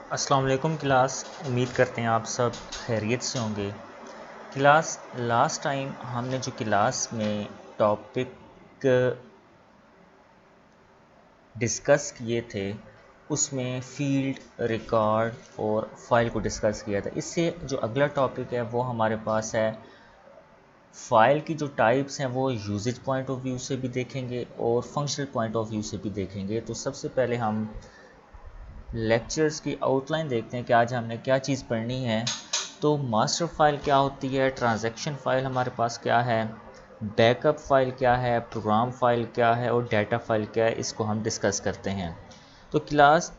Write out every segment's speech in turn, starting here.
अस्सलाम वालेकुम क्लास। उम्मीद करते हैं आप सब खैरियत से होंगे। क्लास लास्ट टाइम हमने जो क्लास में टॉपिक डिस्कस किए थे उसमें फील्ड, रिकॉर्ड और फाइल को डिस्कस किया था। इससे जो अगला टॉपिक है वो हमारे पास है फ़ाइल की जो टाइप्स हैं वो यूजेज पॉइंट ऑफ व्यू से भी देखेंगे और फंक्शनल पॉइंट ऑफ व्यू से भी देखेंगे। तो सबसे पहले हम लेक्चर्स की आउटलाइन देखते हैं कि आज हमने क्या चीज़ पढ़नी है। तो मास्टर फाइल क्या होती है, ट्रांजैक्शन फ़ाइल हमारे पास क्या है, बैकअप फ़ाइल क्या है, प्रोग्राम फ़ाइल क्या है और डाटा फ़ाइल क्या है, इसको हम डिस्कस करते हैं। तो क्लास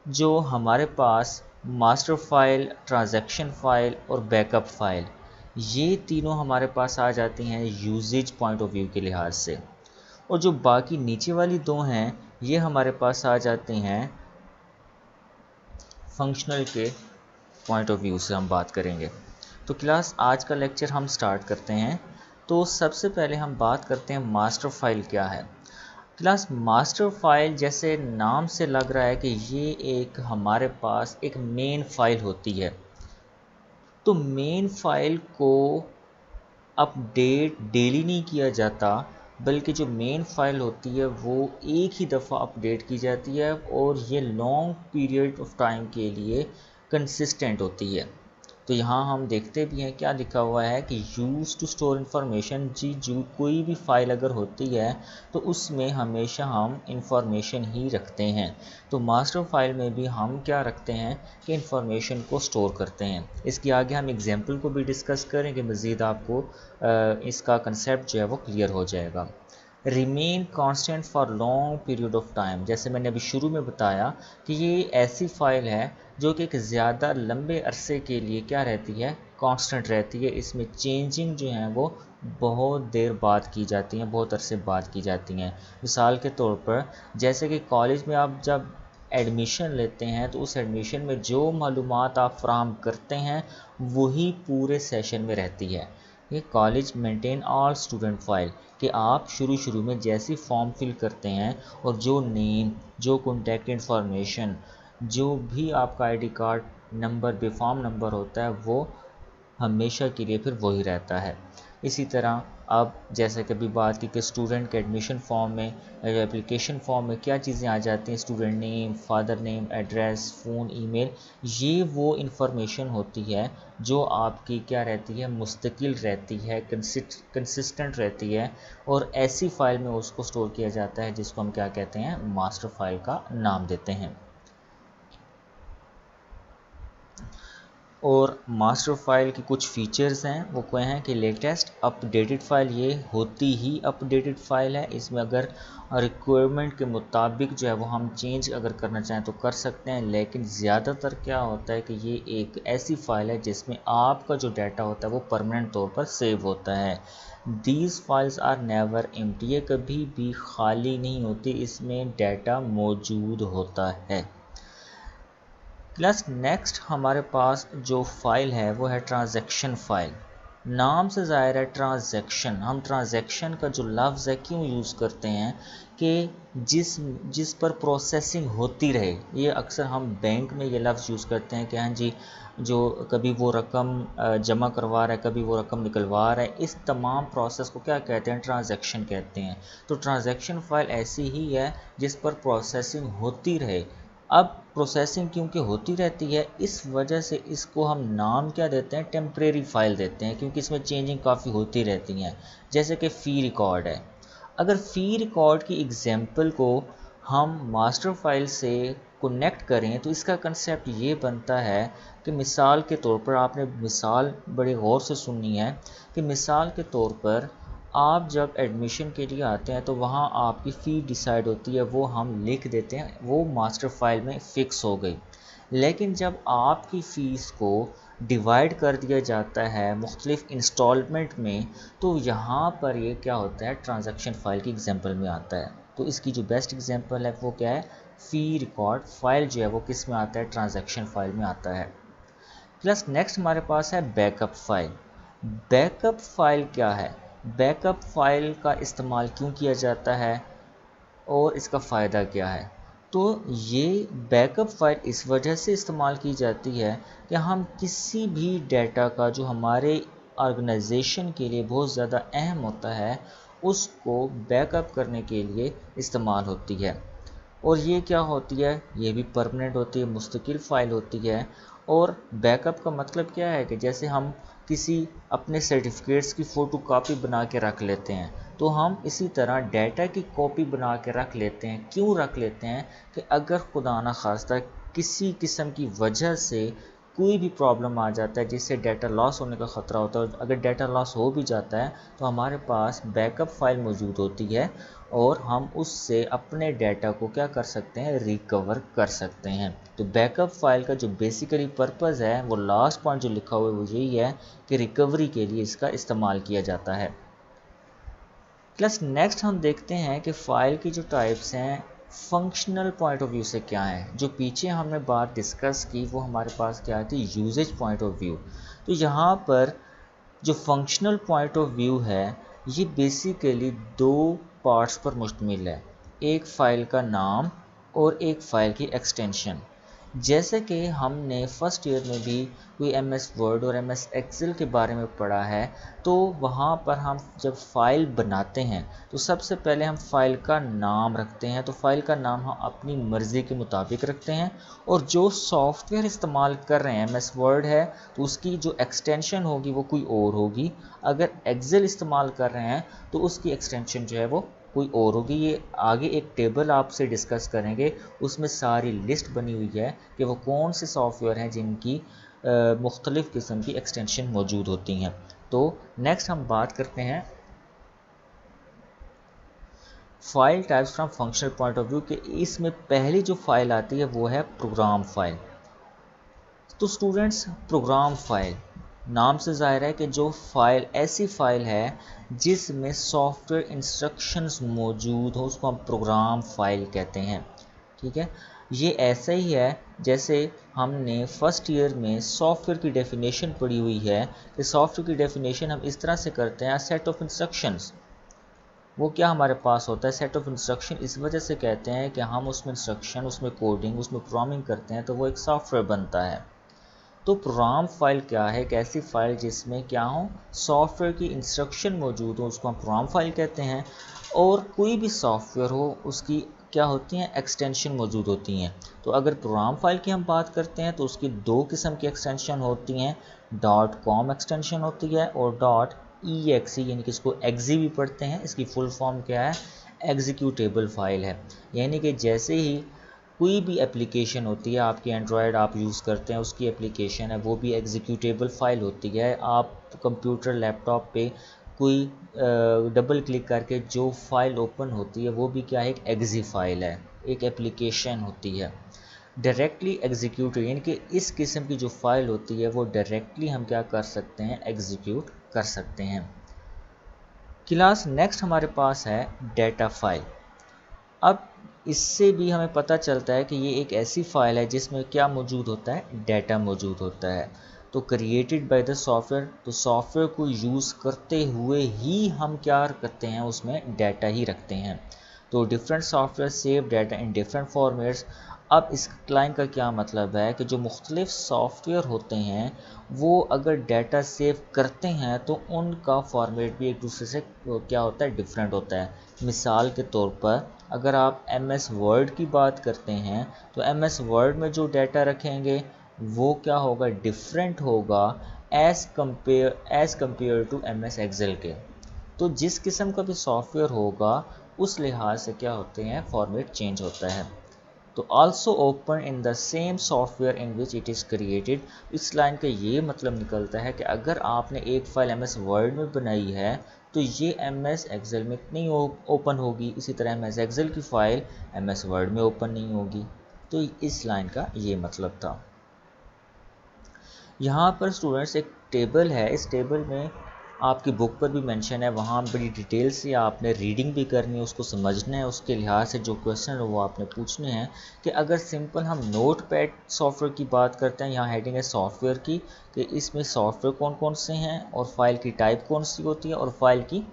जो हमारे पास मास्टर फाइल, ट्रांजैक्शन फ़ाइल और बैकअप फ़ाइल, ये तीनों हमारे पास आ जाती हैं यूजेज पॉइंट ऑफ व्यू के लिहाज से, और जो बाकी नीचे वाली दो हैं ये हमारे पास आ जाते हैं फंक्शनल के पॉइंट ऑफ व्यू से हम बात करेंगे। तो क्लास आज का लेक्चर हम स्टार्ट करते हैं। तो सबसे पहले हम बात करते हैं मास्टर फाइल क्या है। क्लास मास्टर फाइल जैसे नाम से लग रहा है कि ये एक हमारे पास एक मेन फाइल होती है। तो मेन फाइल को अपडेट डेली नहीं किया जाता, बल्कि जो मेन फाइल होती है वो एक ही दफ़ा अपडेट की जाती है और ये लॉन्ग पीरियड ऑफ टाइम के लिए कंसिस्टेंट होती है। तो यहाँ हम देखते भी हैं क्या लिखा हुआ है कि यूज़ टू स्टोर इन्फॉर्मेशन। जी जो कोई भी फाइल अगर होती है तो उसमें हमेशा हम इंफॉर्मेशन ही रखते हैं। तो मास्टर फाइल में भी हम क्या रखते हैं कि इंफॉर्मेशन को स्टोर करते हैं। इसके आगे हम एग्जाम्पल को भी डिस्कस करेंगे, मज़ीद आपको इसका कंसेप्ट जो है वो क्लियर हो जाएगा। Remain constant for long period of time, जैसे मैंने अभी शुरू में बताया कि ये ऐसी फ़ाइल है जो कि एक ज़्यादा लंबे अरसे के लिए क्या रहती है, कांस्टेंट रहती है। इसमें चेंजिंग जो है वो बहुत देर बाद की जाती हैं, बहुत अरसे बाद की जाती हैं। मिसाल के तौर पर जैसे कि कॉलेज में आप जब एडमिशन लेते हैं तो उस एडमिशन में जो मालूमात आप फ्राहम करते हैं वही पूरे सेशन में रहती है। ये college maintain all student file कि आप शुरू में जैसी फॉर्म फिल करते हैं और जो नेम, जो कॉन्टैक्ट इंफॉर्मेशन, जो भी आपका ID card number, B-form number होता है वो हमेशा के लिए फिर वही रहता है। इसी तरह अब जैसे कभी बात की कि स्टूडेंट के एडमिशन फॉर्म में, एप्लीकेशन फॉर्म में क्या चीज़ें आ जाती हैं, student name, father name, address, phone, email, ये वो इन्फॉर्मेशन होती है जो आपकी क्या रहती है, मुस्तकिल रहती है, कंसिस्टेंट रहती है, और ऐसी फ़ाइल में उसको स्टोर किया जाता है जिसको हम क्या कहते हैं, मास्टर फाइल का नाम देते हैं। और मास्टर फाइल की कुछ फीचर्स हैं, वो क्या हैं कि लेटेस्ट अपडेटेड फ़ाइल, ये होती ही अपडेटेड फ़ाइल है। इसमें अगर रिक्वायरमेंट के मुताबिक जो है वो हम चेंज अगर करना चाहें तो कर सकते हैं, लेकिन ज़्यादातर क्या होता है कि ये एक ऐसी फ़ाइल है जिसमें आपका जो डाटा होता है वो परमानेंट तौर पर सेव होता है। These files are never empty, ये कभी भी खाली नहीं होती, इसमें डाटा मौजूद होता है। प्लस नेक्स्ट हमारे पास जो फ़ाइल है वो है ट्रांजैक्शन फ़ाइल। नाम से ज़ाहिर है ट्रांजैक्शन, हम ट्रांजैक्शन का जो लफ्ज़ है क्यों यूज़ करते हैं कि जिस पर प्रोसेसिंग होती रहे। ये अक्सर हम बैंक में ये लफ्ज़ यूज़ करते हैं कि हाँ जी, जो कभी वो रकम जमा करवा रहा है, कभी वो रकम निकलवा रहा है, इस तमाम प्रोसेस को क्या कहते हैं, ट्रांजैक्शन कहते हैं। तो ट्रांजैक्शन फ़ाइल ऐसी ही है जिस पर प्रोसेसिंग होती रहे। अब प्रोसेसिंग क्योंकि होती रहती है इस वजह से इसको हम नाम क्या देते हैं, टेम्परेरी फ़ाइल देते हैं, क्योंकि इसमें चेंजिंग काफ़ी होती रहती हैं। जैसे कि फ़ी रिकॉर्ड है, अगर फ़ी रिकॉर्ड की एग्जांपल को हम मास्टर फाइल से कनेक्ट करें तो इसका कंसेप्ट ये बनता है कि मिसाल के तौर पर, आपने मिसाल बड़े गौर से सुननी है कि मिसाल के तौर पर आप जब एडमिशन के लिए आते हैं तो वहाँ आपकी फ़ी डिसाइड होती है, वो हम लिख देते हैं, वो मास्टर फाइल में फ़िक्स हो गई। लेकिन जब आपकी फ़ीस को डिवाइड कर दिया जाता है मुख्तलिफ इंस्टॉलमेंट में, तो यहाँ पर ये क्या होता है, ट्रांजैक्शन फ़ाइल की एग्जांपल में आता है। तो इसकी जो बेस्ट एग्जांपल है वो क्या है, फ़ी रिकॉर्ड फ़ाइल जो है वो किस में आता है, ट्रांजैक्शन फ़ाइल में आता है। प्लस नेक्स्ट हमारे पास है बैकअप फ़ाइल। बैकअप फ़ाइल क्या है, बैकअप फ़ाइल का इस्तेमाल क्यों किया जाता है और इसका फ़ायदा क्या है। तो ये बैकअप फाइल इस वजह से इस्तेमाल की जाती है कि हम किसी भी डेटा का जो हमारे ऑर्गेनाइजेशन के लिए बहुत ज़्यादा अहम होता है उसको बैकअप करने के लिए इस्तेमाल होती है। और ये क्या होती है, ये भी परमानेंट होती है, मुस्तकिल फ़ाइल होती है। और बैकअप का मतलब क्या है कि जैसे हम किसी अपने सर्टिफिकेट्स की फ़ोटो कॉपी बना के रख लेते हैं, तो हम इसी तरह डाटा की कॉपी बना के रख लेते हैं। क्यों रख लेते हैं कि अगर खुदा न खास्ता किसी किस्म की वजह से कोई भी प्रॉब्लम आ जाता है जिससे डाटा लॉस होने का ख़तरा होता है, अगर डाटा लॉस हो भी जाता है तो हमारे पास बैकअप फाइल मौजूद होती है और हम उससे अपने डाटा को क्या कर सकते हैं, रिकवर कर सकते हैं। तो बैकअप फाइल का जो बेसिकली पर्पज़ है, वो लास्ट पॉइंट जो लिखा हुआ है वो यही है कि रिकवरी के लिए इसका इस्तेमाल किया जाता है। प्लस नेक्स्ट हम देखते हैं कि फ़ाइल की जो टाइप्स हैं फंक्शनल पॉइंट ऑफ व्यू से क्या है। जो पीछे हमने बात डिस्कस की वो हमारे पास क्या थी, यूजेज पॉइंट ऑफ व्यू। तो यहाँ पर जो फंक्शनल पॉइंट ऑफ व्यू है ये बेसिकली दो पार्ट्स पर मुश्तमिल है, एक फ़ाइल का नाम और एक फ़ाइल की एक्सटेंशन। जैसे कि हमने फर्स्ट ईयर में भी कोई MS वर्ड और MS एक्सेल के बारे में पढ़ा है, तो वहाँ पर हम जब फ़ाइल बनाते हैं तो सबसे पहले हम फ़ाइल का नाम रखते हैं। तो फ़ाइल का नाम हम अपनी मर्ज़ी के मुताबिक रखते हैं और जो सॉफ्टवेयर इस्तेमाल कर रहे हैं, MS वर्ड है तो उसकी जो एक्सटेंशन होगी वो कोई और होगी। अगर एक्सेल इस्तेमाल कर रहे हैं तो उसकी एक्सटेंशन जो है वो कोई और होगी। ये आगे एक टेबल आपसे डिस्कस करेंगे, उसमें सारी लिस्ट बनी हुई है कि वो कौन से सॉफ्टवेयर हैं जिनकी मुख्तलिफ़ किस्म की एक्सटेंशन मौजूद होती हैं। तो नेक्स्ट हम बात करते हैं file types from functional point of view कि इसमें पहली जो फाइल आती है वो है प्रोग्राम फाइल। तो स्टूडेंट्स, प्रोग्राम फाइल नाम से ज़ाहिर है कि जो फ़ाइल ऐसी फ़ाइल है जिसमें सॉफ्टवेयर इंस्ट्रक्शंस मौजूद हो उसको हम प्रोग्राम फाइल कहते हैं। ठीक है, ये ऐसा ही है जैसे हमने फर्स्ट ईयर में सॉफ्टवेयर की डेफिनेशन पढ़ी हुई है कि सॉफ्टवेयर की डेफिनेशन हम इस तरह से करते हैं, सेट ऑफ इंस्ट्रक्शंस। वो क्या हमारे पास होता है, सेट ऑफ इंस्ट्रक्शन इस वजह से कहते हैं कि हम उसमें इंस्ट्रक्शन, उसमें कोडिंग, उसमें प्रोग्रामिंग करते हैं तो वो एक सॉफ्टवेयर बनता है। तो प्रोग्राम फाइल क्या है, एक ऐसी फाइल जिसमें क्या हो, सॉफ्टवेयर की इंस्ट्रक्शन मौजूद हो, उसको हम प्रोग्राम फाइल कहते हैं। और कोई भी सॉफ्टवेयर हो उसकी क्या होती हैं, एक्सटेंशन मौजूद होती हैं। तो अगर प्रोग्राम फाइल की हम बात करते हैं तो उसकी दो किस्म की एक्सटेंशन होती हैं, .com एक्सटेंशन होती है और .exe, यानी कि इसको एक्जी भी पढ़ते हैं, इसकी फुल फॉर्म क्या है, एग्जीक्यूटेबल फाइल है। यानी कि जैसे ही कोई भी एप्लीकेशन होती है, आपकी एंड्रॉयड आप यूज़ करते हैं उसकी एप्लीकेशन है, वो भी एग्जीक्यूटेबल फाइल होती है। आप कंप्यूटर लैपटॉप पे कोई डबल क्लिक करके जो फाइल ओपन होती है वो भी क्या है, एक एग्जी फाइल है, एक एप्लीकेशन होती है। डायरेक्टली एग्जीक्यूट, यानी कि इस किस्म की जो फाइल होती है वो डायरेक्टली हम क्या कर सकते हैं, एग्जीक्यूट कर सकते हैं। क्लास नेक्स्ट हमारे पास है डेटा फाइल। अब इससे भी हमें पता चलता है कि ये एक ऐसी फ़ाइल है जिसमें क्या मौजूद होता है, डाटा मौजूद होता है। तो क्रिएटेड बाय द सॉफ्टवेयर, तो सॉफ्टवेयर को यूज़ करते हुए ही हम क्या करते हैं, उसमें डाटा ही रखते हैं। तो different software save data in different formats. अब इस लाइन का क्या मतलब है कि जो मुख्तलिफ सॉफ्टवेयर होते हैं वो अगर डाटा सेव करते हैं तो उनका फॉर्मेट भी एक दूसरे से क्या होता है, डिफरेंट होता है। मिसाल के तौर पर अगर आप MS वर्ड की बात करते हैं तो MS वर्ड में जो डाटा रखेंगे वो क्या होगा, डिफरेंट होगा as compare to MS Excel के। तो जिस किस्म का भी सॉफ्टवेयर होगा उस लिहाज से क्या होते हैं, फॉर्मेट चेंज होता है। तो also open in the same software in which it is created. इस लाइन का ये मतलब निकलता है कि अगर आपने एक फ़ाइल MS वर्ड में बनाई है तो ये MS एक्सेल में नहीं ओपन होगी, इसी तरह MS एक्सेल की फ़ाइल MS वर्ड में ओपन नहीं होगी। तो इस लाइन का ये मतलब था। यहाँ पर स्टूडेंट्स एक टेबल है, इस टेबल में आपकी बुक पर भी मेंशन है, वहाँ बड़ी डिटेल से आपने रीडिंग भी करनी है, उसको समझना है, उसके लिहाज से जो क्वेश्चन है वो आपने पूछने हैं। कि अगर सिंपल हम नोटपैड सॉफ्टवेयर की बात करते हैं, यहाँ हेडिंग है सॉफ्टवेयर की, कि इसमें सॉफ्टवेयर कौन कौन से हैं और फाइल की टाइप कौन सी होती है और फाइल की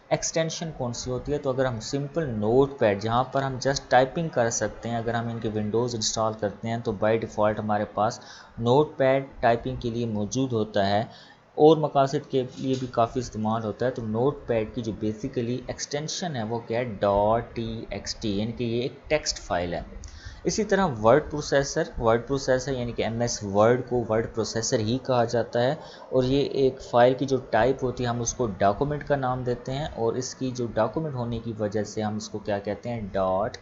एक्सटेंशन कौन सी होती है, तो अगर हम सिंपल नोट पैड जहाँ पर हम जस्ट टाइपिंग कर सकते हैं, अगर हम इनके विंडोज़ इंस्टॉल करते हैं तो बाय डिफ़ॉल्ट हमारे पास नोट पैड टाइपिंग के लिए मौजूद होता है और मकासद के लिए भी काफ़ी इस्तेमाल होता है। तो नोट पैड की जो बेसिकली एक्सटेंशन है वो क्या है, .txt, यानी कि ये एक टेक्स्ट फाइल है। इसी तरह वर्ड प्रोसेसर यानी कि MS वर्ड को वर्ड प्रोसेसर ही कहा जाता है और ये एक फ़ाइल की जो टाइप होती है हम उसको डॉक्यूमेंट का नाम देते हैं और इसकी जो डॉक्यूमेंट होने की वजह से हम इसको क्या कहते हैं, .doc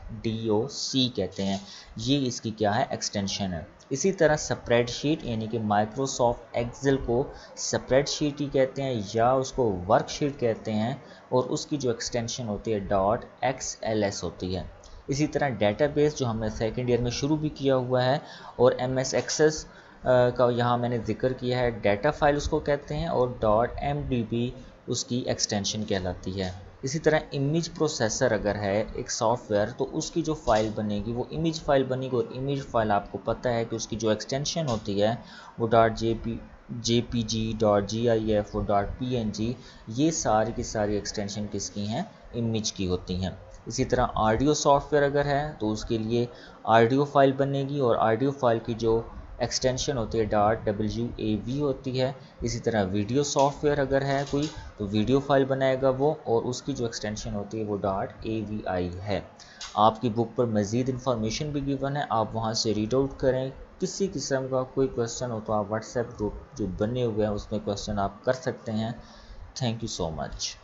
कहते हैं। ये इसकी क्या है, एक्सटेंशन है। इसी तरह स्प्रेडशीट यानी कि माइक्रोसॉफ्ट एक्सेल को स्प्रेडशीट ही कहते हैं या उसको वर्कशीट कहते हैं और उसकी जो एक्सटेंशन होती है .xls होती है। इसी तरह डेटाबेस जो हमने सेकेंड ईयर में शुरू भी किया हुआ है और MS एक्सेस का यहाँ मैंने जिक्र किया है, डाटा फाइल उसको कहते हैं और .mdb उसकी एक्सटेंशन कहलाती है। इसी तरह इमेज प्रोसेसर अगर है एक सॉफ्टवेयर तो उसकी जो फाइल बनेगी वो इमेज फाइल बनेगी और इमेज फाइल आपको पता है कि उसकी जो एक्सटेंशन होती है वो .jpg, .gif और .png, ये सारी की सारी एक्सटेंशन किसकी हैं, इमेज की होती हैं। इसी तरह ऑडियो सॉफ्टवेयर अगर है तो उसके लिए ऑडियो फाइल बनेगी और ऑडियो फाइल की जो एक्सटेंशन होती है .wav होती है। इसी तरह वीडियो सॉफ्टवेयर अगर है कोई तो वीडियो फाइल बनाएगा वो और उसकी जो एक्सटेंशन होती है वो .avi है। आपकी बुक पर मज़ीद इन्फॉर्मेशन भी गिवन है, आप वहाँ से रीड आउट करें। किसी किस्म का कोई क्वेश्चन हो तो आप व्हाट्सएप ग्रुप जो बने हुए हैं उसमें क्वेश्चन आप कर सकते हैं। Thank you so much.